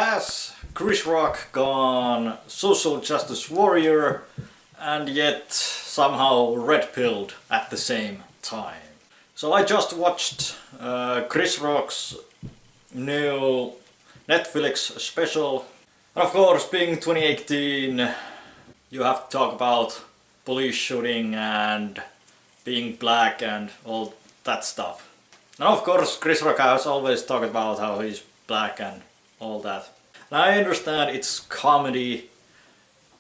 Has Chris Rock gone social justice warrior and yet somehow red-pilled at the same time? So I just watched Chris Rock's new Netflix special. And of course, being 2018, you have to talk about police shooting and being black and all that stuff. And of course, Chris Rock has always talked about how he's black and all that. And I understand it's comedy,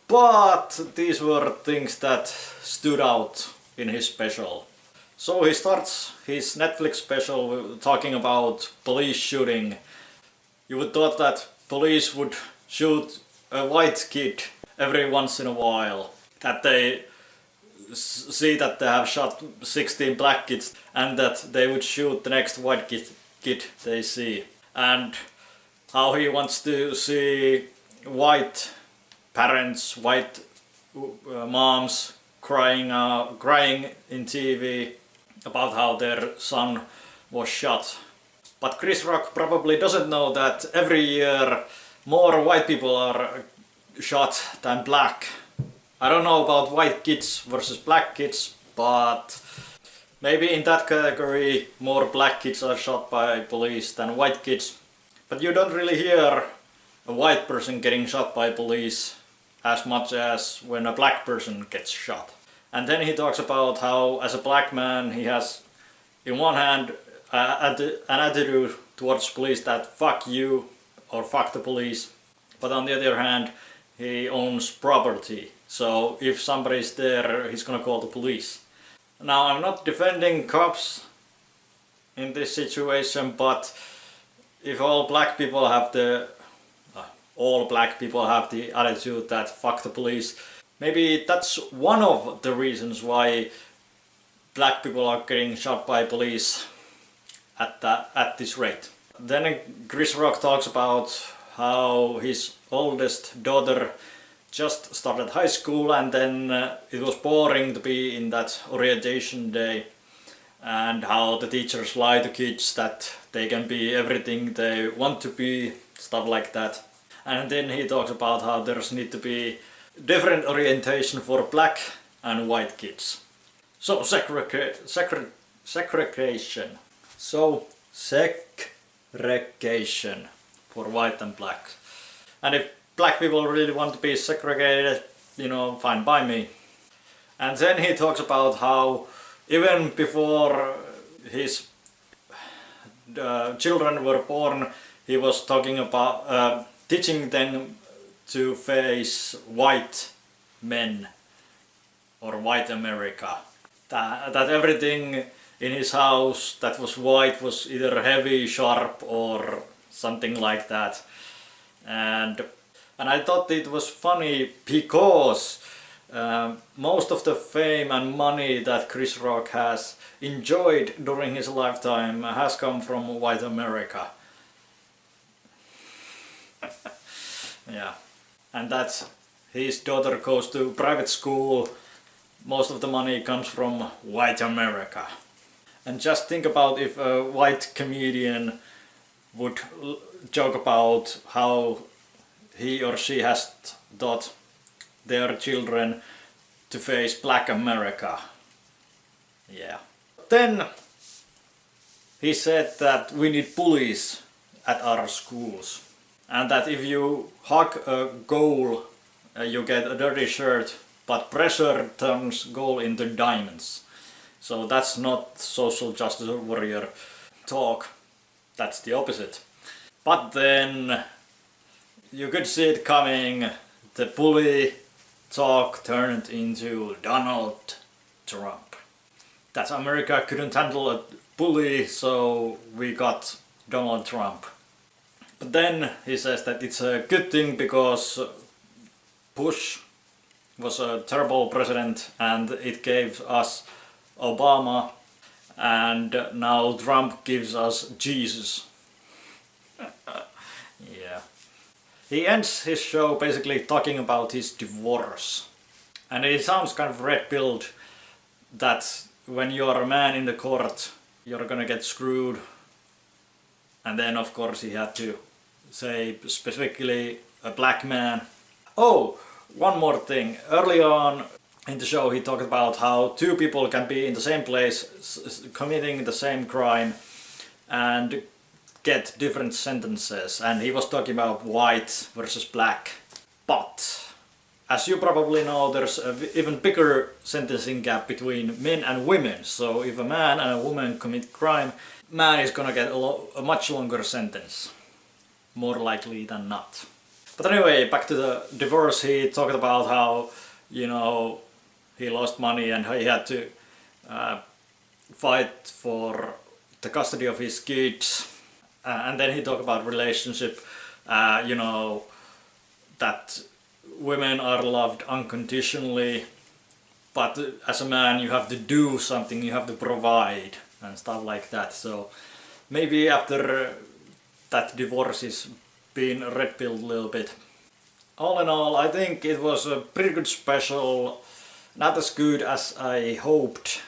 but these were things that stood out in his special. So he starts his Netflix special talking about police shooting. You would thought that police would shoot a white kid every once in a while, that they see that they have shot 16 black kids and that they would shoot the next white kid they see. And how he wants to see white parents, white moms crying in TV about how their son was shot. But Chris Rock probably doesn't know that every year more white people are shot than black. I don't know about white kids versus black kids, but maybe in that category more black kids are shot by police than white kids. But you don't really hear a white person getting shot by police as much as when a black person gets shot. And then he talks about how as a black man he has in one hand an attitude towards police that fuck you or fuck the police, but on the other hand he owns property, so if somebody's there he's gonna call the police. Now I'm not defending cops in this situation, but if all black people have the attitude that fuck the police, maybe that's one of the reasons why black people are getting shot by police at this rate. Then Chris Rock talks about how his oldest daughter just started high school and then it was boring to be in that orientation day, and how the teachers lie to kids that they can be everything they want to be, stuff like that. And then he talks about how there's need to be different orientation for black and white kids. So segregation. So segregation for white and black. And if black people really want to be segregated, you know, fine by me. And then he talks about how even before his children were born, he was talking about teaching them to face white men or white America. That everything in his house that was white was either heavy, sharp or something like that. And I thought it was funny because most of the fame and money that Chris Rock has enjoyed during his lifetime has come from white America. Yeah, and that his daughter goes to private school, most of the money comes from white America. And just think about if a white comedian would joke about how he or she has taught their children to face black America. Yeah. Then he said that we need bullies at our schools, and that if you hug a goal you get a dirty shirt, but pressure turns gold into diamonds. So that's not social justice warrior talk, that's the opposite. But then you could see it coming, the bully talk turned into Donald Trump. That America couldn't handle a bully, so we got Donald Trump. But then he says that it's a good thing because Bush was a terrible president and it gave us Obama, and now Trump gives us Jesus. Yeah. He ends his show basically talking about his divorce. And it sounds kind of red-pilled that when you're a man in the court you're gonna get screwed. And then of course he had to say specifically a black man. Oh, one more thing. Early on in the show he talked about how two people can be in the same place committing the same crime and get different sentences, and he was talking about white versus black. But as you probably know, there's an even bigger sentencing gap between men and women. So if a man and a woman commit crime, man is gonna get a much longer sentence, more likely than not. But anyway, back to the divorce. He talked about how, you know, he lost money and he had to fight for the custody of his kids. And then he talked about relationship, you know, that women are loved unconditionally, but as a man you have to do something, you have to provide and stuff like that. So maybe after that divorce is being red-pilled a little bit. All in all, I think it was a pretty good special, not as good as I hoped,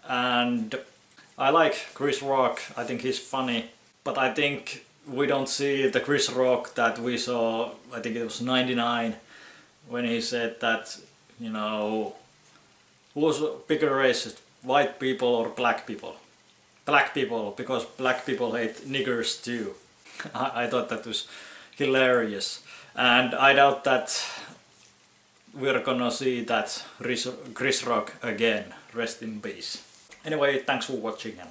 and I like Chris Rock. I think he's funny, but I think we don't see the Chris Rock that we saw, I think it was 99, when he said that, you know, who's a bigger racist, white people or black people? Black people, because black people hate niggers too. I thought that was hilarious, and I doubt that we're gonna see that Chris Rock again. Rest in peace. Anyway, thanks for watching and